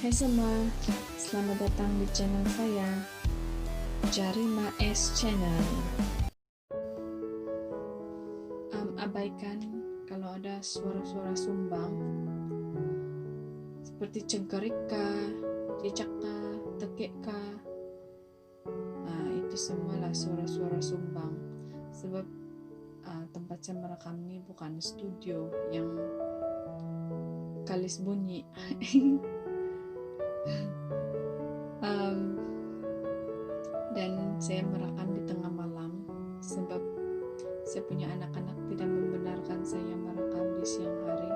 Hai semua, selamat datang di channel saya, Jarima S Channel. Abaikan kalau ada suara-suara sumbang seperti cengkerik kah, cicak kah, tekik kah. Nah, itu semualah suara-suara sumbang. Sebab tempat saya merekam ini bukan studio yang kalis bunyi. Dan saya merekam di tengah malam sebab saya punya anak-anak tidak membenarkan saya merekam di siang hari.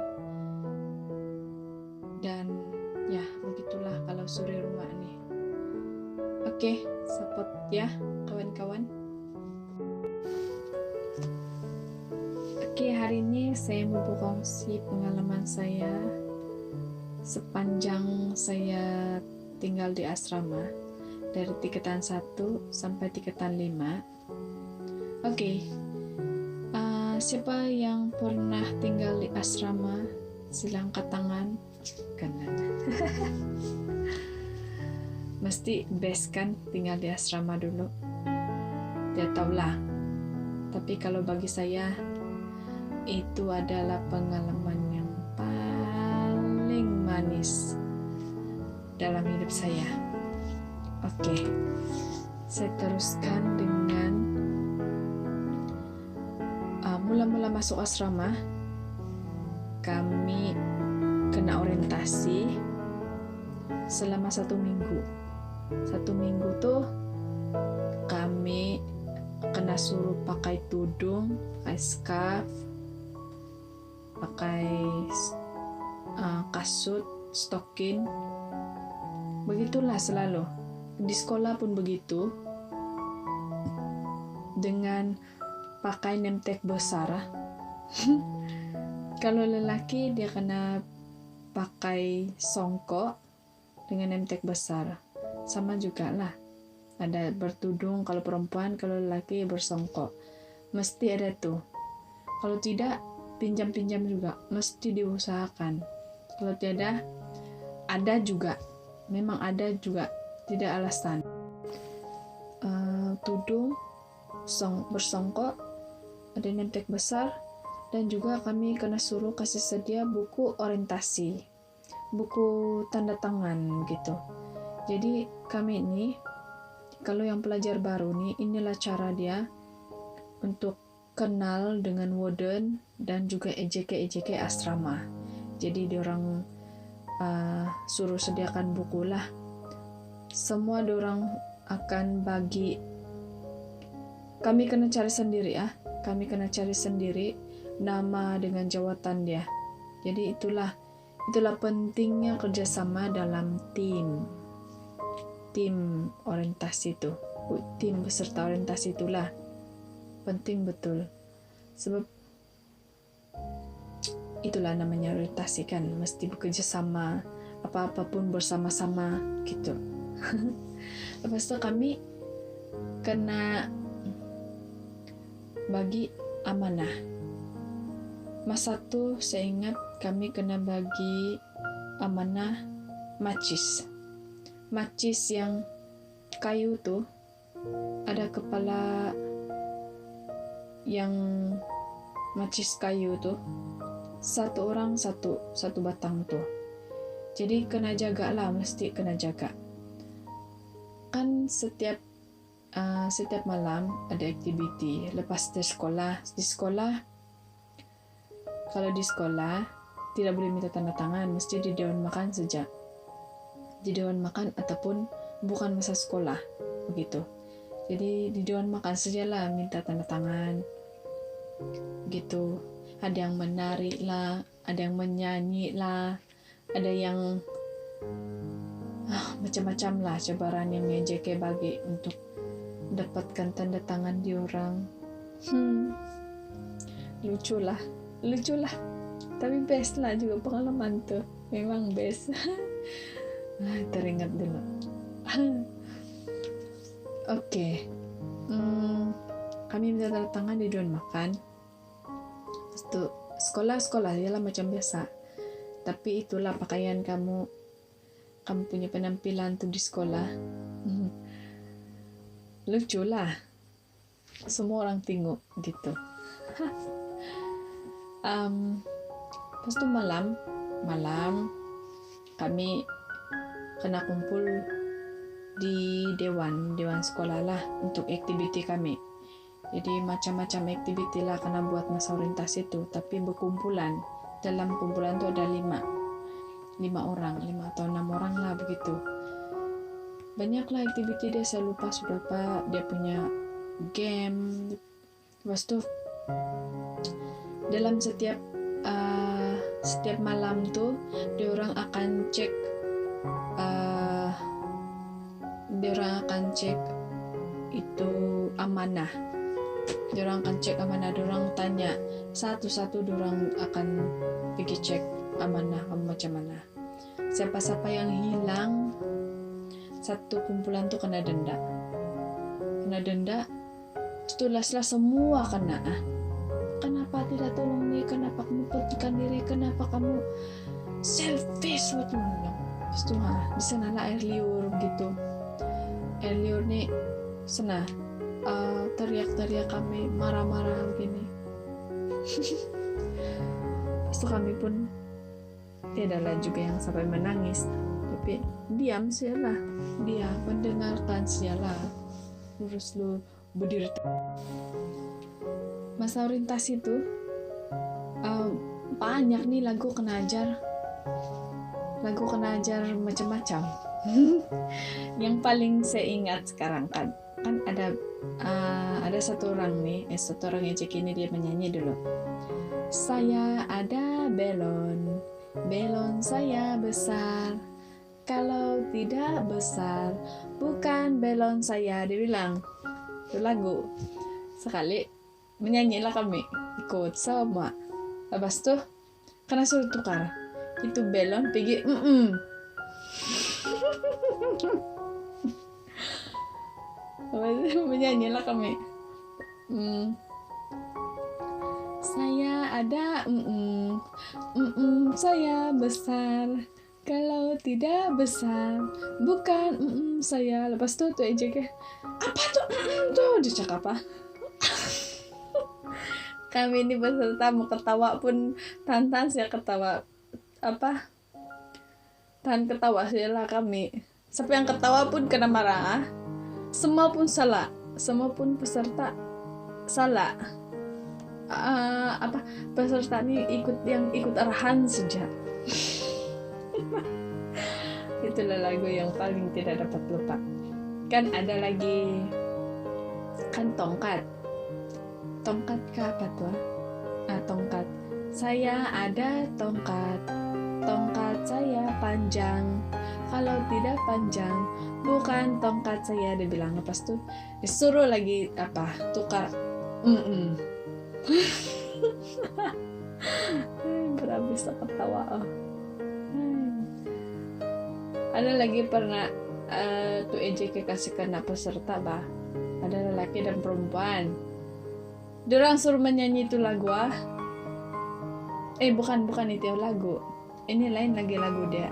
Dan ya begitulah kalau sore rumah nih. Oke, support ya kawan-kawan. Oke, hari ini saya mau berkongsi pengalaman saya sepanjang saya tinggal di asrama dari tingkatan 1 sampai tingkatan 5. Oke, siapa yang pernah tinggal di asrama silangkan tangan kanan. Mesti best kan tinggal di asrama dulu, dia tahulah. Tapi kalau bagi saya itu adalah pengalaman yang paling manis dalam hidup saya. Oke, saya teruskan dengan mula-mula masuk asrama, kami kena orientasi selama 1 minggu. 1 minggu tuh kami kena suruh pakai tudung, pakai scarf, pakai kasut, stokin. Begitulah selalu. Di sekolah pun begitu, dengan pakai name tag besar. Kalau lelaki dia kena pakai songkok dengan name tag besar, sama juga lah. Ada bertudung kalau perempuan, kalau lelaki bersongkok. Mesti ada tuh. Kalau tidak, pinjam-pinjam juga. Mesti diusahakan. Kalau tidak, ada juga. Memang ada juga. Tidak alasan. Tudung, bersongkok, ada name tag besar, dan juga kami kena suruh kasih sedia buku orientasi, buku tanda tangan gitu. Jadi kami ini, kalau yang pelajar baru nih, inilah cara dia untuk kenal dengan warden dan juga EJK asrama. Jadi diorang suruh sediakan buku lah. Semua diorang akan bagi. Kami kena cari sendiri ya. Kami kena cari sendiri nama dengan jawatan dia. Jadi itulah pentingnya kerjasama dalam tim orientasi itu. Tim peserta orientasi itulah penting betul. Sebab itulah namanya orientasi kan, mesti bekerja sama, apa-apapun bersama-sama gitu. Lepas itu kami kena bagi amanah. Masa itu saya ingat kami kena bagi amanah macis yang kayu tuh, ada kepala yang macis kayu tuh, satu orang satu batang tuh. Jadi kena jaga lah, mesti kena jaga. Kan setiap malam ada aktiviti lepas dari sekolah. Kalau di sekolah tidak boleh minta tanda tangan, mesti di dewan makan saja. Di dewan makan ataupun bukan masa sekolah begitu. Jadi di dewan makan sajalah minta tanda tangan gitu. Ada yang menari lah, ada yang menyanyi lah, ada yang macam-macam lah cabaran yang EJK bagi untuk dapatkan tanda tangan diorang. Lucu lah, tapi best lah juga pengalaman tuh, memang best. Teringat dulu. Oke. Kami minta tanda tangan di dewan makan. Sekolah ialah macam biasa, tapi itulah pakaian kamu kamu punya penampilan tuh di sekolah. Lucu lah, semua orang tengok gitu. Pas itu malam kami kena kumpul di dewan sekolah lah untuk aktiviti kami. Jadi macam-macam aktiviti lah karena buat masa orientasi itu, tapi berkumpulan. Dalam kumpulan itu ada 5 atau 6 orang lah begitu. Banyaklah aktiviti dia, saya lupa sudah apa, dia punya game. Lepas itu dalam setiap malam tuh dia orang akan cek itu amanah. Dia orang akan cek amanah, dia orang tanya satu-satu, dia orang akan pergi cek amanah kamu macam mana. Siapa-siapa yang hilang, satu kumpulan tuh kena denda. Setelah semua kena. Kenapa tidak tolong nih? Kenapa kamu pentingkan diri? Kenapa kamu selfish? Waktu bilang, di sana lah air liur gitu. Air liur nih, sana teriak-teriak kami, marah-marah begini. Itu kami pun tidaklah juga yang sampai menangis, tapi diam sialah, dia mendengarkan sialah, terus lu berdiri. Masa orientasi itu banyak nih lagu kena ajar macam-macam. Yang paling saya ingat sekarang kan ada satu orang ejek ini, dia menyanyi dulu. Saya ada belon saya besar, kalau tidak besar bukan belon saya, dia bilang. Itu lagu. Sekali menyanyilah kami, ikut sama. Lepas tuh karena suruh tukar, itu belon pergi menyanyilah kami. Saya ada saya besar, kalau tidak besar bukan saya. Lepas tuh ejeknya, apa tuh tuh dia cakap apa. Kami ini peserta mau ketawa pun tahan saya ketawa apa, tahan ketawa saya lah kami. Sampai yang ketawa pun kena marah. Semua pun salah, semua pun peserta salah. Peserta ini ikut arahan saja. Itulah lagu yang paling tidak dapat lupa. Kan ada lagi kan tongkat kah apa tuh? Tongkat. Saya ada tongkat saya panjang, kalau tidak panjang bukan tongkat saya, dia bilang. Lepas tuh disuruh lagi tukar berhabis ketawa. Ada lagi pernah tuh EJK kasih kena peserta ada lelaki dan perempuan. Diorang suruh menyanyi itu lagu bukan itu lagu. Ini lain lagi lagu dia.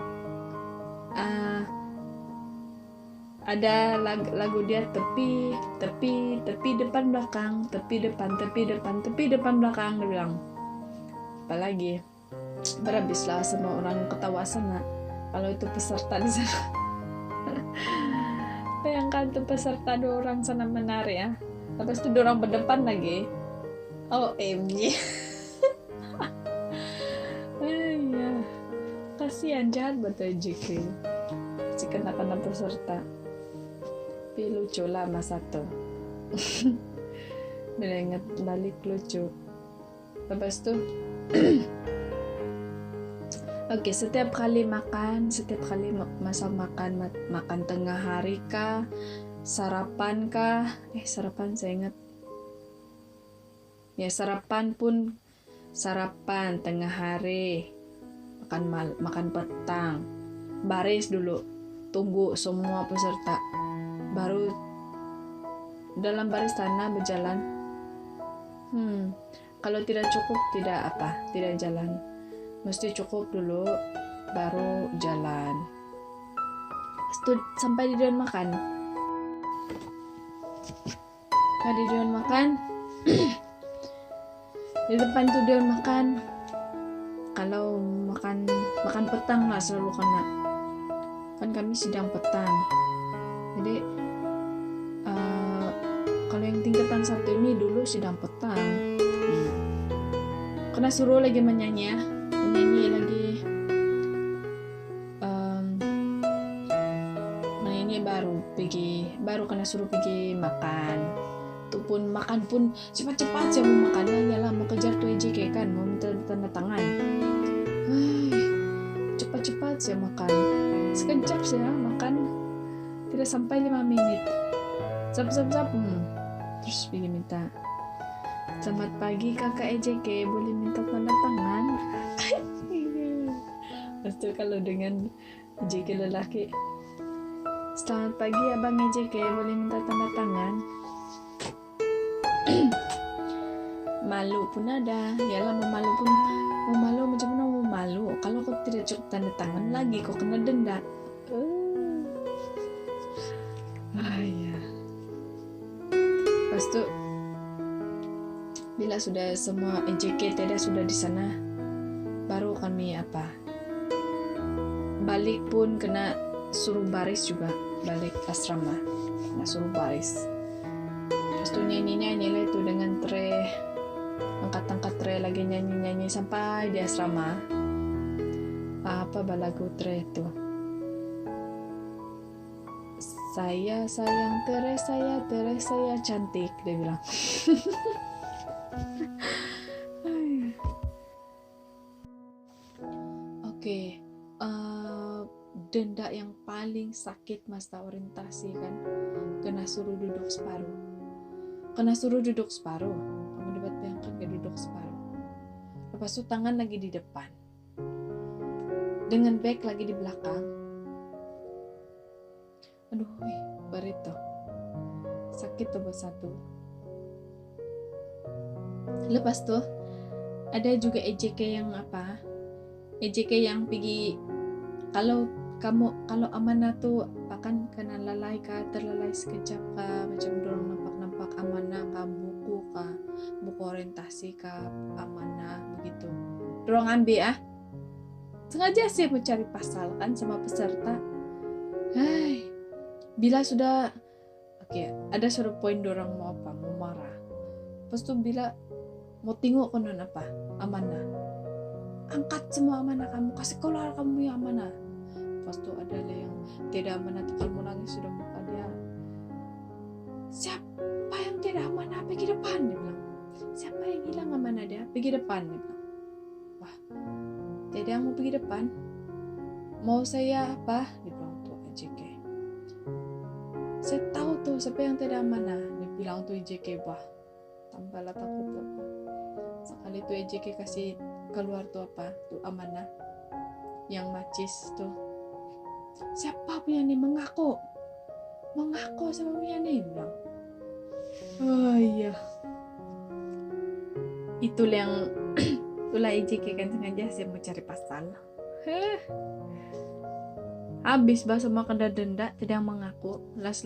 Ada lagu dia tepi depan belakang, tepi depan belakang, dia bilang. Apalagi berhabislah semua orang ketawa sana kalau itu peserta di sana. Bayangkan tuh peserta 2 orang sana menari ya. Lepas itu 2 orang berdepan lagi. OMG. Ya. Kasihan, jahat buat JK. Si kena peserta. Tapi lucu lah masa tuh. Bila ingat balik lucu. Lepas itu Oke, setiap kali masa makan tengah hari kah, sarapan kah, sarapan saya ingat. Ya, sarapan tengah hari, makan petang, baris dulu, tunggu semua peserta, baru dalam baris tanah berjalan. Kalau tidak cukup tidak jalan, mesti cukup dulu baru jalan. Sampai di dewan makan. Nah, di dewan makan di depan tuh dewan makan, kalau makan petang lah selalu kena, kan kami sidang petang. Jadi kalau yang tingkatan 1 ini dulu sidang petang, kena suruh lagi menyanyi lagi, menyanyi baru kena suruh pergi makan. Itu pun makan pun cepat-cepat saya mau makan lah, mau kejar tuh EJK kan, mau minta tanda tangan. Cepat-cepat saya makan, sekejap saya makan, tidak sampai 5 menit. Zap. Terus pergi minta, selamat pagi kakak EJK, boleh minta tanda tangan? Pasti kalau dengan EJK lelaki, selamat pagi abang EJK, boleh minta tanda tangan? Malu pun ada, yalah mau malu macam mana mau malu kalau kau tidak cukup tanda tangan lagi kau kena denda. Ya. Lepas tu bila sudah semua EJK tidak sudah di sana, baru kami balik pun kena suruh baris juga, balik asrama kena suruh baris. Lepas tu nyanyi lah itu dengan tray, angkat tray lagi nyanyi sampai di asrama. Lagu tray itu, saya sayang tray, saya cantik, dia bilang. Oke, denda yang paling sakit masa orientasi kan, kena suruh duduk separuh. Kamu dapat bayangkan gak duduk separuh. Lepas itu tangan lagi di depan, dengan bag lagi di belakang. Aduh, barito sakit tuh buat satu. Lepas tuh ada juga EJK yang pergi, kalau amanah tuh akan kena terlalai sekejap kah, macam dorong nampak amanah kah, buku orientasi kah, amanah begitu dorong ambil sengaja sih mencari pasal kan sama peserta. Bila sudah ada suatu poin dorong mau marah, pas tuh bila mau tengok konon amanah, angkat semua amanah kamu, kasih keluar kamu yang amanah. Pas tuh ada yang tidak amanah tuh kalau nangis sudah muka dia, siapa yang tidak amanah pergi depan, dia bilang. Siapa yang hilang amanah dia pergi depan, dia bilang. Wah, tidak mau pergi depan, mau saya dia bilang tuh EJK. Saya tahu tuh siapa yang tidak amanah, dia bilang tuh EJK. Wah, tambahlah takut sekali tuh EJK kasih keluar tuh tuh amanah yang macis tuh. Siapa punya nih, mengaku siapa punya nih, bilang. Iya, itulah EJK kan, sengaja saya mau cari pasal. Habis bahasa makan denda tidak mengaku, las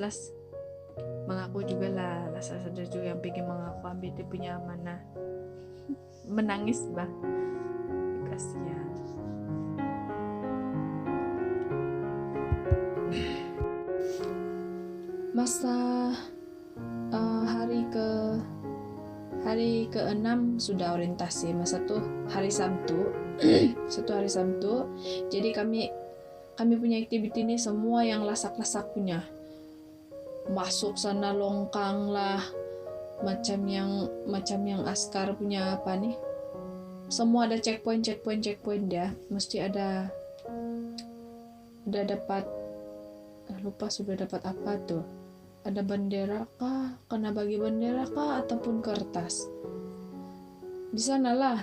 mengaku juga lah, las ada juga yang pengen mengaku ambil dia punya amanah. Menangis kasihan. Masa hari ke-6 sudah orientasi, masa tuh hari Sabtu. Satu hari Sabtu, jadi kami punya aktiviti ini semua yang lasak-lasak punya, masuk sana longkang lah, macam yang askar punya semua ada checkpoint dia, mesti ada dapat, lupa sudah dapat apa tuh, ada bendera kah, kena bagi bendera kah, ataupun kertas. Di sana lah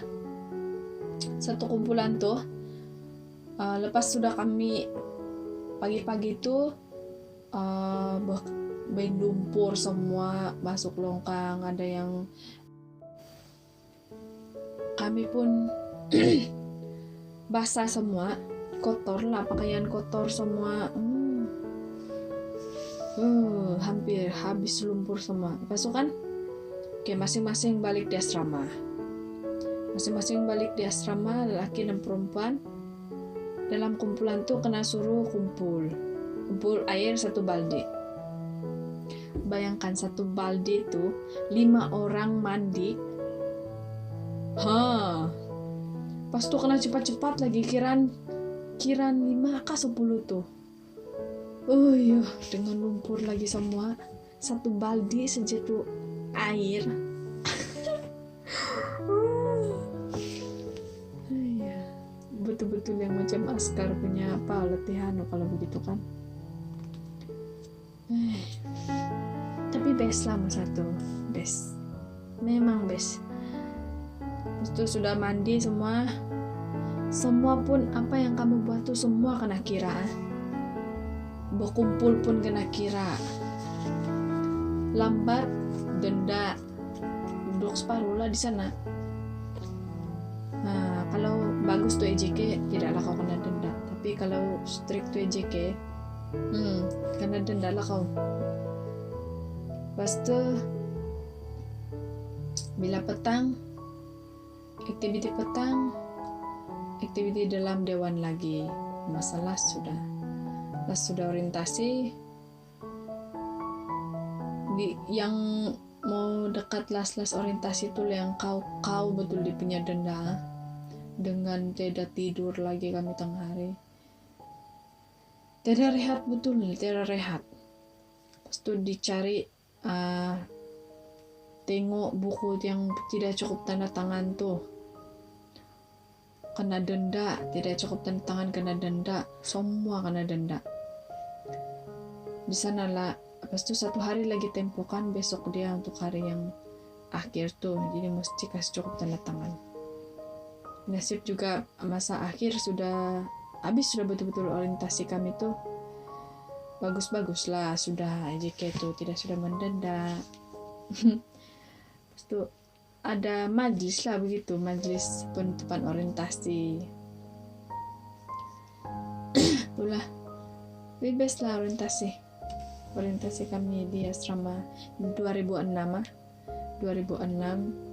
satu kumpulan tuh. Lepas sudah kami pagi-pagi tuh main lumpur semua, masuk longkang, ada yang kami pun basah semua, kotor lah, pakaian kotor semua. Hampir habis lumpur semua. Lepas itu kan, oke, masing-masing balik di asrama. Masing-masing balik di asrama, laki dan perempuan. Dalam kumpulan tuh kena suruh kumpul air 1 baldi. Bayangkan 1 baldi itu 5 orang mandi. Pas tuh kena cepat-cepat lagi, kiraan 5 kah 10 tuh. Iya, dengan lumpur lagi semua. 1 baldi saja tuh air. Betul-betul yang macam askar punya latihan kalau begitu kan. Tapi best lah satu, best, memang best. Itu sudah mandi semua pun apa yang kamu buat tuh semua kena kira. Berkumpul pun kena kira. Lambat denda, duduk separuh lah di sana. Nah, kalau bagus tuh EJK tidaklah kau kena denda, tapi kalau strict tuh EJK kena denda lah kau. Lepas tuh bila petang, aktiviti dalam dewan lagi. Masalah sudah orientasi. Yang mau dekat las orientasi itu yang kau betul dia punya denda. Dengan tidak tidur lagi kami tengah hari. Tidak rehat betul, tidak rehat. Lepas itu dicari tengok buku yang tidak cukup tanda tangan tuh kena denda, tidak cukup tanda tangan kena denda, semua kena denda. Di sana lah. Lepas itu 1 hari lagi tempokan, besok dia untuk hari yang akhir tuh, jadi mesti kasih cukup tanda tangan. Nasib juga masa akhir sudah habis, sudah betul-betul orientasi kami tuh bagus-bagus lah, sudah EJK tuh tidak sudah mendenda. Lepas itu ada majlis lah begitu, majlis penutupan orientasi. Itulah lebih best lah orientasi kami di asrama 2006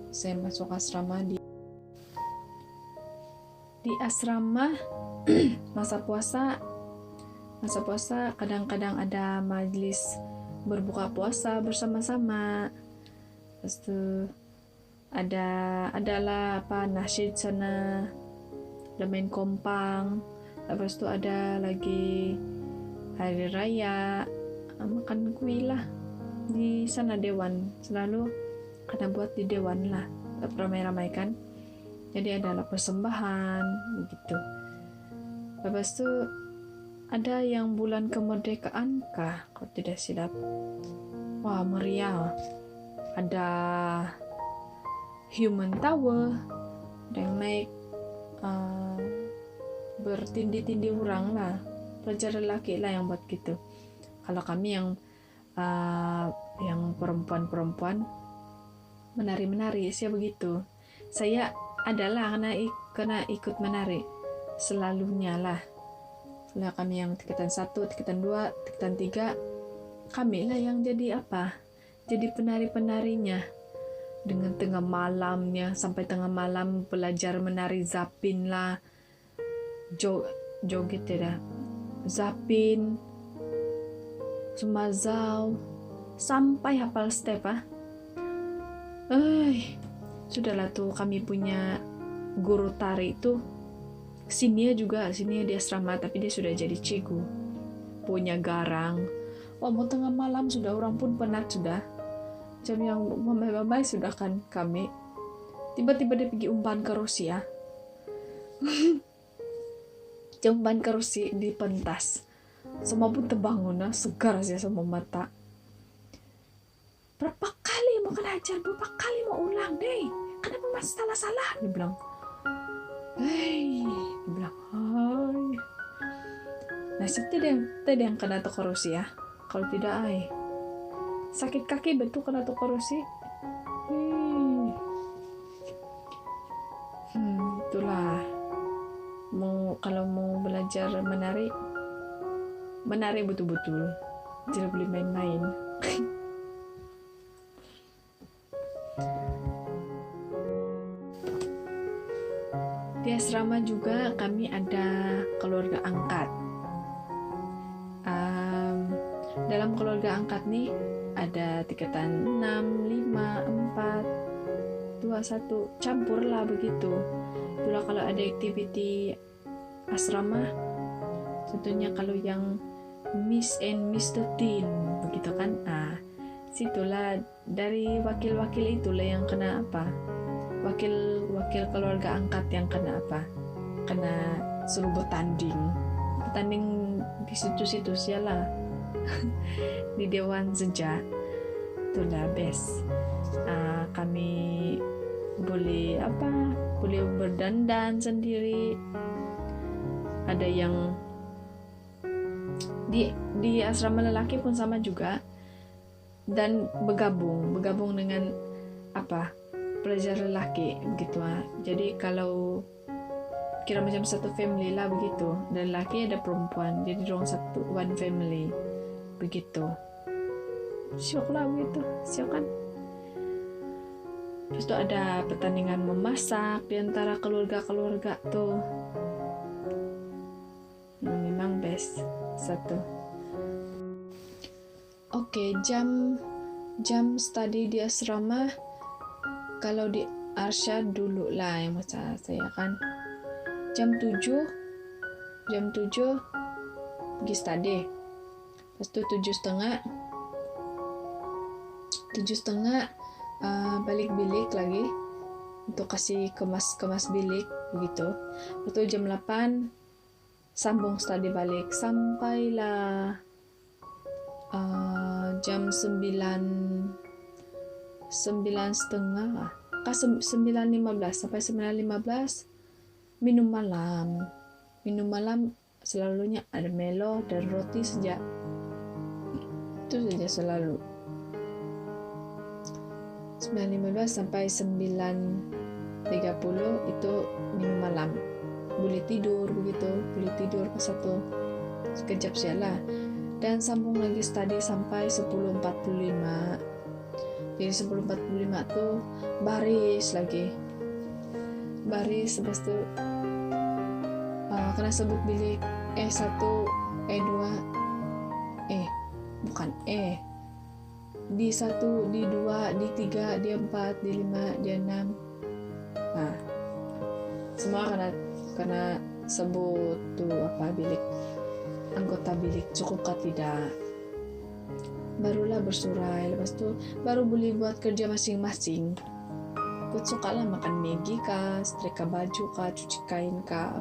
saya masuk asrama di asrama. masa puasa kadang-kadang ada majlis berbuka puasa bersama-sama. Terus tuh adalah nasyid sana, ada main kompang. Lepas itu ada lagi hari raya, makan kuih lah di sana. Dewan selalu kena buat di dewan lah, ramai-ramai kan, jadi adalah persembahan begitu. Lepas itu ada yang bulan kemerdekaan kah, kalau tidak silap. Wah, meriah. Ada human tower, ada yang naik bertindih-tindih orang lah, pelajar lelaki lah yang buat gitu. Kalau kami yang perempuan menari saya begitu. Saya adalah kena ikut menari selalunya lah. Setelah kami yang tingkatan 1, tingkatan 2, tingkatan 3, kami lah yang jadi jadi penari-penarinya. Dengan tengah malamnya, sampai tengah malam belajar menari zapin lah, joget ya, zapin, sumazau, sampai hafal step. Sudahlah tuh kami punya guru tari itu sini di asrama, tapi dia sudah jadi cikgu, punya garang. Mau tengah malam sudah, orang pun penat sudah, jam yang mamai sudah kan kami. Tiba-tiba dia pergi umpan ke Rusia. Umpan ke Rusia di pentas. Semua pun terbangun, segar saja semua mata. Berapa kali mau kena ajar, berapa kali mau ulang deh, kenapa masih salah-salah, dia bilang. Hai. Nasib tadi yang kena ke Rusia. Kalau tidak sakit kaki betul kena ke Rusia. Itulah. Kalau mau belajar menari betul-betul tidak boleh main-main. Di asrama juga kami ada keluarga angkat. Dalam keluarga angkat nih ada tingkatan 6, 5, 4, 2, 1, campur lah begitu. Itulah kalau ada activity asrama, contohnya kalau yang Miss and Mr. Teen begitu kan, situlah dari wakil-wakil itulah yang kena wakil keluarga angkat yang kena suruh bertanding di situ-situ sialah. Di Dewan Senja itulah best. Kami boleh berdandan sendiri. Ada yang di asrama lelaki pun sama juga, dan bergabung dengan pelajar lelaki begitu. Jadi kalau kira macam satu family lah begitu, dan lelaki ada perempuan, jadi dorong one family begitu. Syok lah begitu, syok kan. Terus tuh ada pertandingan memasak di antara keluarga tuh. Memang best satu. Oke, jam study di asrama, kalau di Arsyad dulu lah yang masa saya kan jam 7 pergi study. Lepas itu 7:30 balik bilik lagi untuk kasih kemas bilik begitu. Lepas itu jam 8 sambung study balik sampailah jam 9:30 9:15 sampai 9:15 minum malam selalunya ada melo dan roti saja. Itu saja selalu 9:15 sampai 9:30 itu minum malam. Boleh tidur ke satu sekejap saja, dan sambung lagi study sampai 10:45. Jadi 10:45 tuh baris, lepas itu kena sebut bilik E1, E2, D1, D2, D3, D4, D5, D6. Semua kena sebut tuh bilik, anggota bilik cukupkah tidak, barulah bersurai. Lepas itu baru boleh buat kerja masing-masing. Ikut sukalah makan Maggi kah, setrika baju kah, cuci kain kah,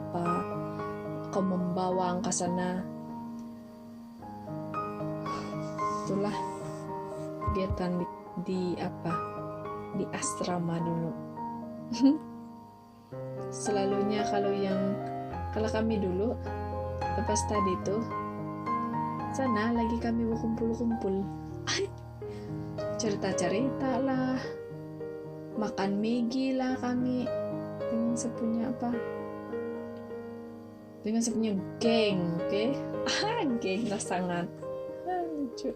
kau membawang ke sana. Itulah kegiatan di asrama dulu. Selalunya kalau kami dulu lepas tadi tuh sana lagi kami kumpul cerita lah, makan Maggi lah kami dengan sepunya geng, oke? Geng lah sangat lucu.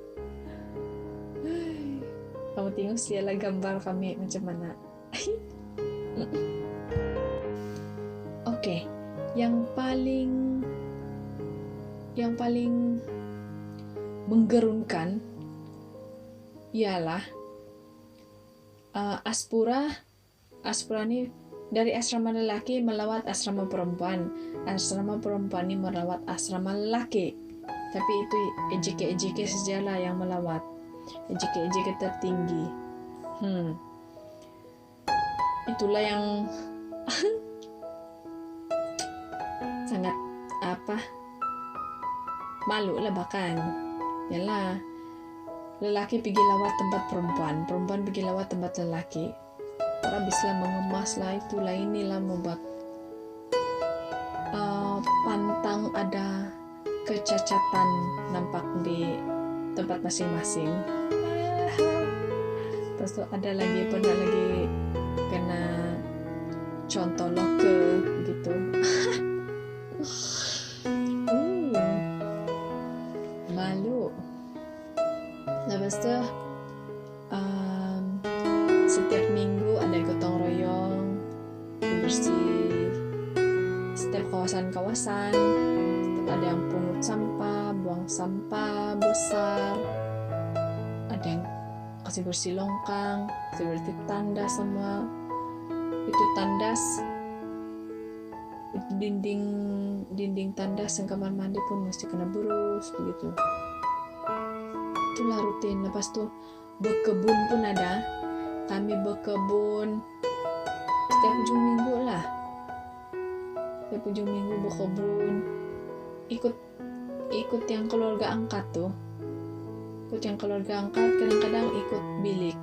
Kamu tengok sialah gambar kami macam mana. Oke, yang paling menggerunkan ialah Aspura ini dari asrama lelaki melawat asrama perempuan. Asrama perempuan ini melawat asrama lelaki. Tapi itu EJK sajalah yang melawat. EJK tertinggi. Itulah yang sangat malu lah bahkan. Yalah, lelaki pergi lawat tempat perempuan pergi lawat tempat lelaki. Orang bisa mengemas lah, itulah inilah membuat pantang ada kecacatan nampak di tempat masing-masing. Terus tuh ada lagi kena contoh loke gitu. Malu. Setiap minggu ada gotong royong bersih setiap kawasan-kawasan. Ada yang pungut sampah, buang sampah besar, ada yang kasih bersih longkang, kasih bersih tandas semua. Itu tandas, dinding tandas yang kamar mandi pun mesti kena berus begitu. Itulah rutin. Lepas tuh berkebun pun ada. Kami berkebun setiap ujung minggu lah. Setiap ujung minggu berkebun. Ikut yang keluarga angkat tuh. Ikut yang keluarga angkat, kadang-kadang ikut bilik.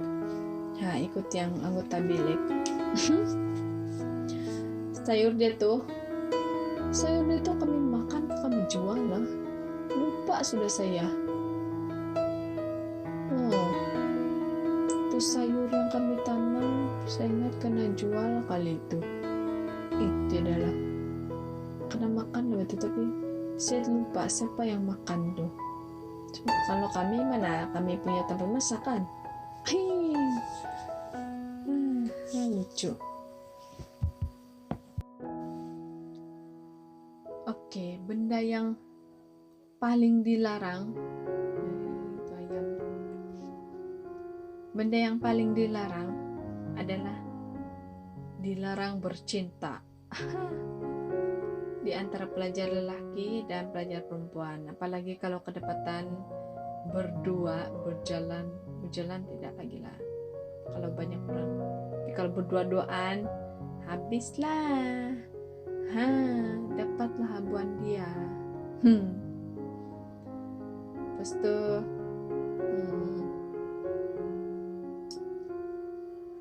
Nah, ikut yang anggota bilik. Sayur dia tuh kami makan, kami jual lah. Lupa sudah saya. Itu sayur yang kami tanam, saya ingat kena jual kali itu. Itu adalah kena makan loh itu, tapi saya lupa siapa yang makan tuh. Kalau kami mana, kami punya tempat masak kan. Lucu. Oke, benda yang paling dilarang. Benda yang paling dilarang adalah dilarang bercinta. Di antara pelajar lelaki dan pelajar perempuan, apalagi kalau kedapatan berdua berjalan tidak lagi lah. Kalau banyak orang, tapi kalau berdua-duaan habislah. Dapatlah habuan dia. Lepas tu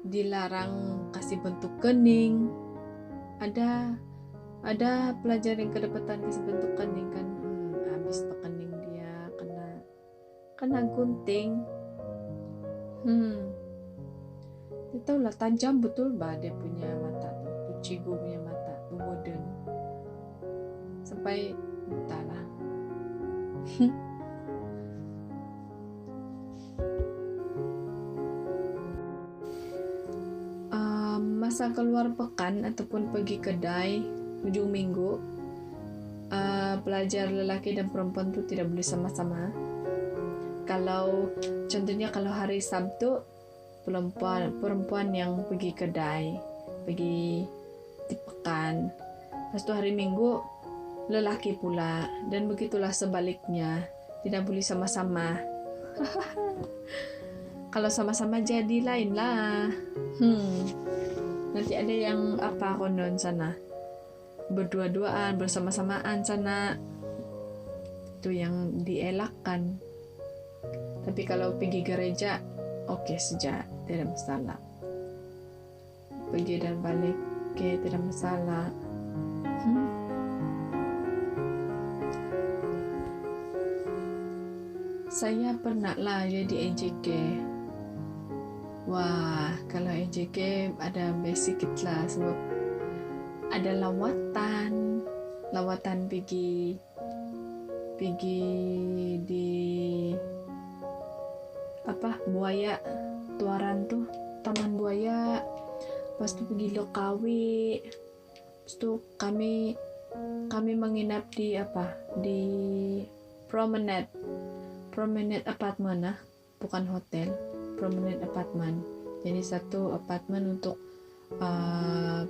dilarang kasih bentuk kening. Ada pelajar yang kedapatan kasih bentuk kening kan, habis kening dia kena gunting. Dia tahu lah tajam betul dia punya mata tuh, cigu punya mata tuh wooden. Sampai entahlah. Masa keluar pekan ataupun pergi kedai ujung minggu, pelajar lelaki dan perempuan tuh tidak boleh sama-sama. Contohnya kalau hari Sabtu perempuan yang pergi kedai, pergi di pekan. Lepas itu hari Minggu lelaki pula, dan begitulah sebaliknya, tidak boleh sama-sama. Kalau sama-sama jadi lain lah. Nanti ada yang konon sana berdua-duaan, bersama-samaan sana, itu yang dielakkan. Tapi kalau pergi gereja oke saja, tidak masalah. Pergi dan balik tidak masalah. Saya pernah lah jadi EJK. Wah, kalau EJK ada basic lah, sebab ada lawatan pergi di buaya tuaran tuh, taman buaya. Lepas tu pergi Lokawi. Lepas tu kami menginap di promenade apartment bukan hotel, promenade apartment. Jadi satu apartment untuk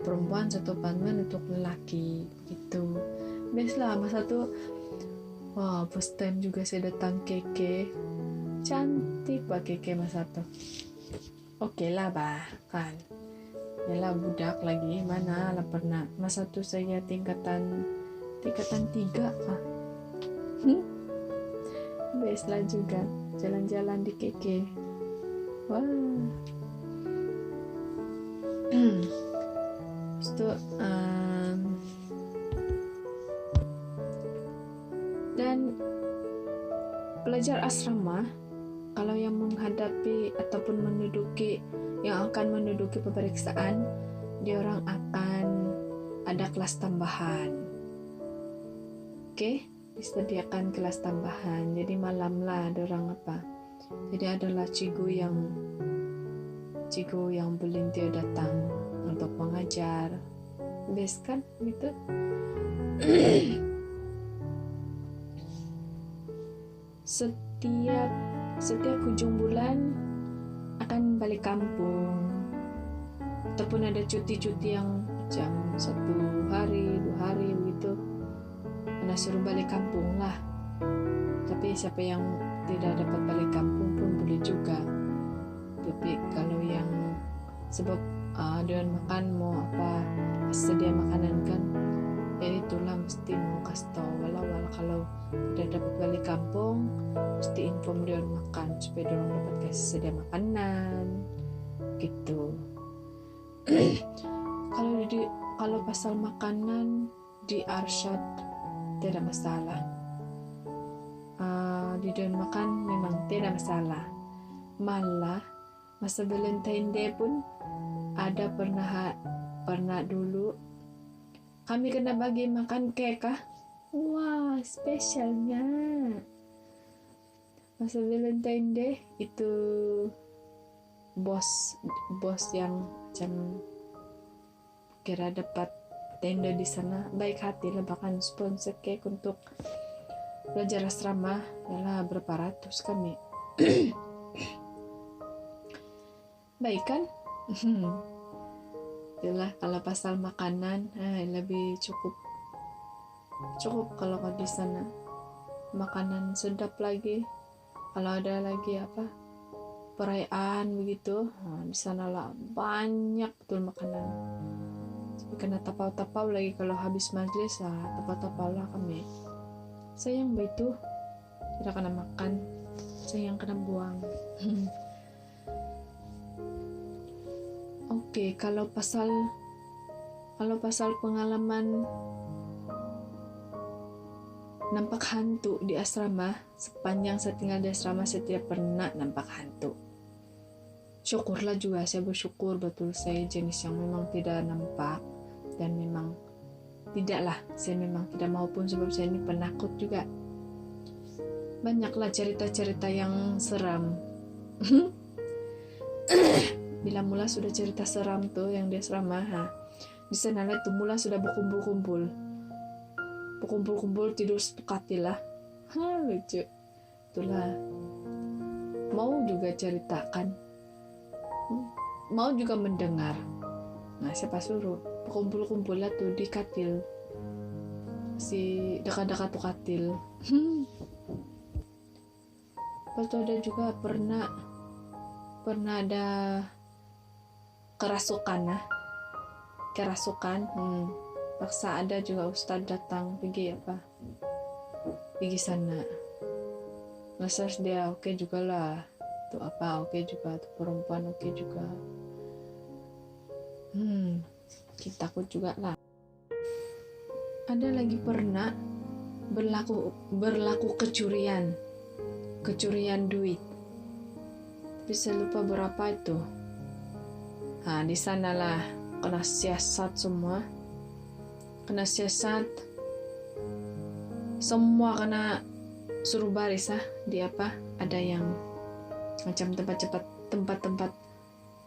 perempuan, satu apartment untuk lelaki gitu. Best lah masa tu. Wah, first time juga saya datang KK. Cantik Keke masa tu. Okey lah kan. Yalah budak lagi, mana lah pernah. Masa tu saya tingkatan 3 kah? Best lah juga jalan-jalan di KK. Wah. Lepas tu dan pelajar asrama, kalau yang menghadapi ataupun akan menduduki pemeriksaan, dia orang akan ada kelas tambahan. Okey, disediakan kelas tambahan. Jadi malam lah ada orang jadi adalah cikgu cigo yang volunteer datang untuk mengajar. Best kan gitu. Setiap ujung bulan akan balik kampung, ataupun ada cuti-cuti yang jam 1 hari 2 hari begitu, karena suruh balik kampung lah. Tapi siapa yang tidak dapat balik kampung pun boleh juga. Tapi kalau yang sebab dengan makan mau apa sedia makanan kan, ya itulah mesti mau kasih tahu walau kalau tidak dapat balik kampung mesti inform dia makan supaya dia dapat kasih sedia makanan gitu. Kalau pasal makanan di Arsyad tidak masalah. Di daun makan memang tidak masalah. Malah masa Valentine Day pun ada pernah dulu kami kena bagi makan kek kah? Wah, spesialnya. Masa Valentine Day itu bos yang macam kira dapat tenda di sana baik hati lah, bahkan sponsor kek untuk belajar asrama yalah berapa ratus kami. Baik kan? Itulah kalau pasal makanan lebih cukup kalau di sana makanan sedap lagi. Kalau ada lagi perayaan begitu, di sana lah banyak betul makanan. Tapi kena tapau-tapau lagi kalau habis majlis tapau-tapau lah kami. Sayang begitu tidak kena makan, sayang kena buang. Oke, kalau pasal pengalaman nampak hantu di asrama, sepanjang saya tinggal di asrama saya tidak pernah nampak hantu. Syukurlah juga, saya bersyukur betul saya jenis yang memang tidak nampak, dan memang tidaklah, saya memang tidak mau pun sebab saya ini penakut juga. Banyaklah cerita-cerita yang seram. Bila mula sudah cerita seram tuh yang di asrama, di sana tuh mula sudah berkumpul tidur sepekatil lah. Lucu. Itulah. Mau juga ceritakan. Mau juga mendengar. Nah, siapa suruh berkumpul lah tuh di katil. Si dekat-dekat tuh katil. Lepas itu ada juga pernah ada kerasukan. Paksa ada juga ustadz datang pergi sana. Ngasas dia oke juga lah, tuh oke juga, tuh perempuan oke juga. Kita takut juga lah. Ada lagi pernah berlaku kecurian duit, tapi saya lupa berapa itu. Di sanalah kena siasat semua. Semua kena suruh baris di ada yang macam tempat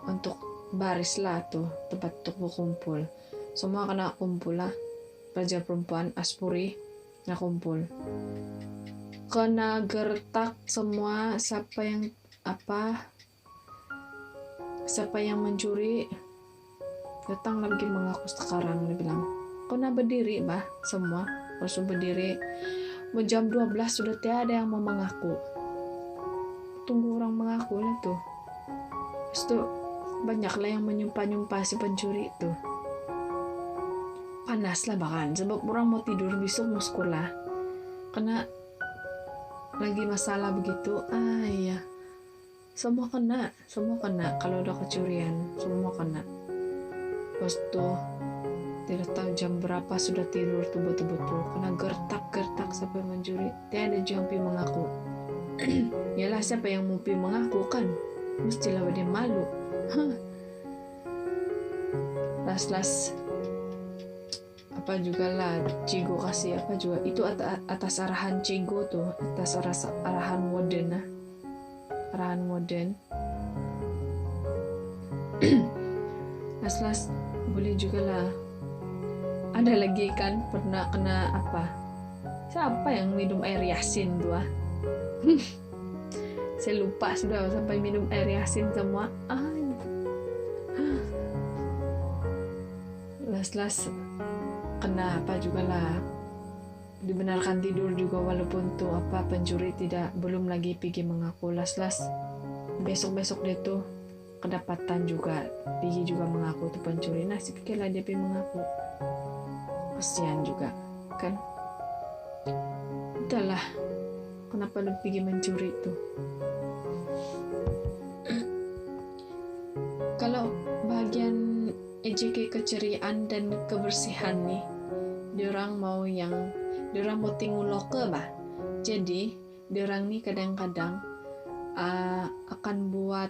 untuk baris lah tuh, tempat untuk berkumpul. Semua kena kumpul lah, pelajar perempuan Aspuri kena kumpul, kena gertak semua. Siapa yang mencuri datang lagi mengaku sekarang. Dia bilang, kau nak berdiri semua harus berdiri. Mau jam 12 sudah tiada yang mau mengaku. Tunggu orang mengaku lah tuh. Terus tuh banyaklah yang menyumpah si pencuri itu. Panas lah bahkan, sebab orang mau tidur besok mau sekolah. Kena lagi masalah begitu. Iya. Semua kena kalau ada kecurian, semua kena. Terus tuh tidak tahu jam berapa sudah tidur tuh betul-betul kena gertak sampai mencuri. Tiada yang mengaku. Yalah, siapa yang mau mengaku kan? Mestilah dia malu. Las juga lah Cigo kasih juga itu atas arahan Cigo tuh, atas arahan Warden. Las boleh juga lah. Ada lagi kan pernah kena apa? Siapa yang minum air yasin tuh ah? Saya lupa sudah sampai minum air yasin semua. Las kena apa juga lah. Dibenarkan tidur juga walaupun tuh apa pencuri belum lagi pergi mengaku. Las besok dia tuh kedapatan juga pergi juga mengaku tuh pencuri. Nah si pikirlah dia pergi mengaku. Kasihan juga kan. Udahlah, kenapa lu pergi mencuri tuh? Kalau bagian EJK keceriaan dan kebersihan nih, diorang mau tinggal loke bah. Jadi diorang nih kadang-kadang akan buat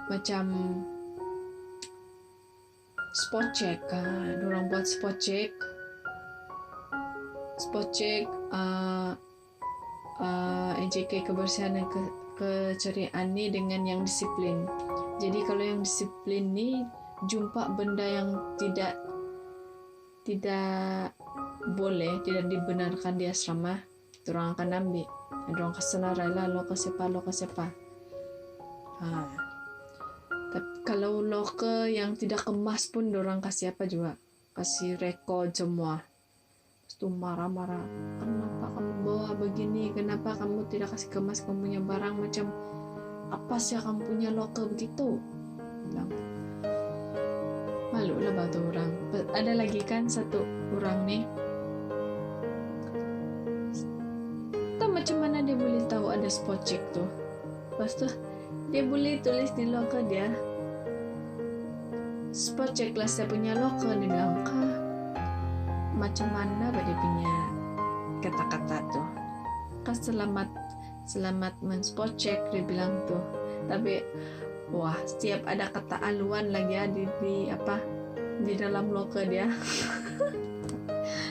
macam spot check. Diorang buat spot check EJK kebersihan dan keceriaan nih dengan yang disiplin. Jadi kalau yang disiplin nih jumpa benda yang tidak boleh, tidak dibenarkan di asrama, orang akan ambil. Orang kesenarai lah lo kesepa. Tapi kalau lo yang tidak kemas pun orang kasih apa juga, kasih rekod semua. Terus marah-marah, kenapa kamu bawa begini, kenapa kamu tidak kasih kemas kamu punya barang, macam apa sih kamu punya loker begitu. Bilang malu lah batu orang. Ada lagi kan satu orang nih, tak macam mana dia boleh tahu ada spot check tuh. Lepas tu dia boleh tulis di loker dia, spot check lah saya punya loker. Dia bilang macam mana dia punya kata-kata tuh kan, selamat men-spot check dia bilang tuh. Tapi wah, setiap ada kata aluan lagi ya di dalam loker dia.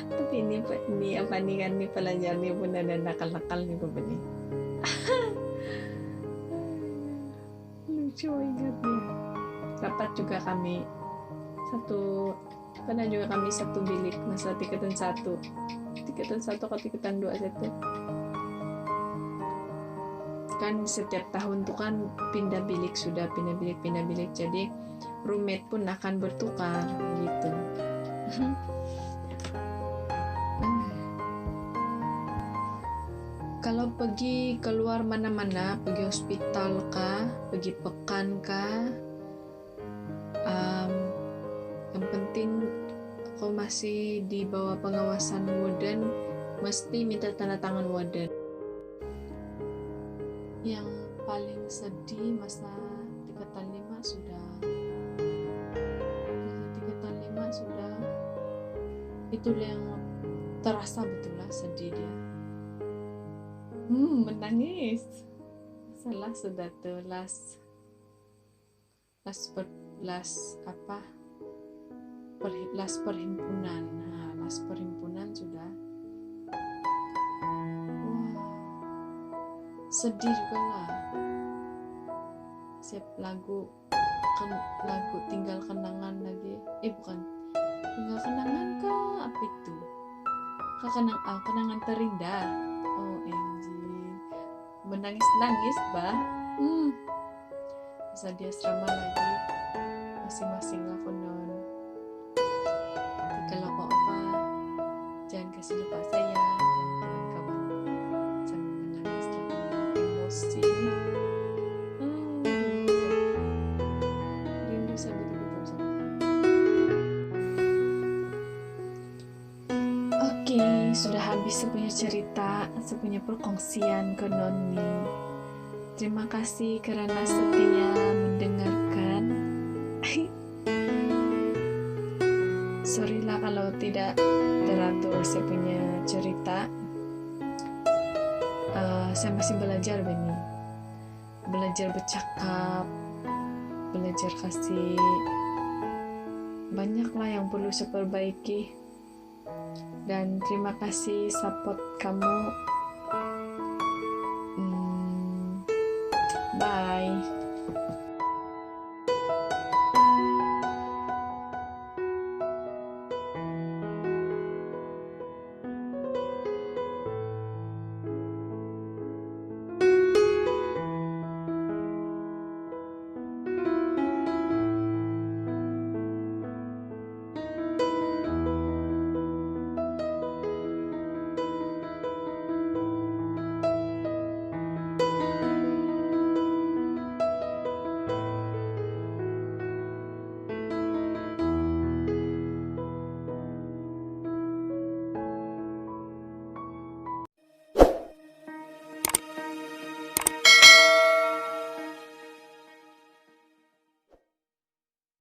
Tapi ini kan pelajar nih pun ada nakal-nakal juga benih. Lucu ingatnya. Dapat juga kami satu bilik masa tingkatan 1 atau tingkatan 2 satu. Kan setiap tahun tuh kan pindah bilik, jadi roommate pun akan bertukar gitu. Kalau pergi keluar mana-mana, pergi hospital kah, pergi pekan kah, yang penting kau masih di bawah pengawasan warden, mesti minta tanda tangan warden. Yang paling sedih masa tingkatan 5 sudah itu yang terasa betul lah sedih dia. Menangis. Salah sudah tuh last perhimpunan. Last perhimpunan sudah. Sedih juga lah. Siap lagu tinggal kenangan lagi. Bukan tinggal kenangan kah? Apa itu? Kenangan terindah. OMG, menangis bah. Masa dia asrama lagi, masing-masing lah konon. Kalau kok apa, jangan kasih lupa saya, kawan-kawan. Jangan menangis lagi, emosi. Rindu saya betul-betul sama kamu. Oke, sudah habis sepunya cerita, sepunya perkongsian konon nih. Terima kasih karena setia mendengarkan. Sorry lah kalau tidak teratur saya punya cerita. Saya masih belajar Beni. Belajar bercakap, belajar kasih. Banyak lah yang perlu saya perbaiki. Dan terima kasih support kamu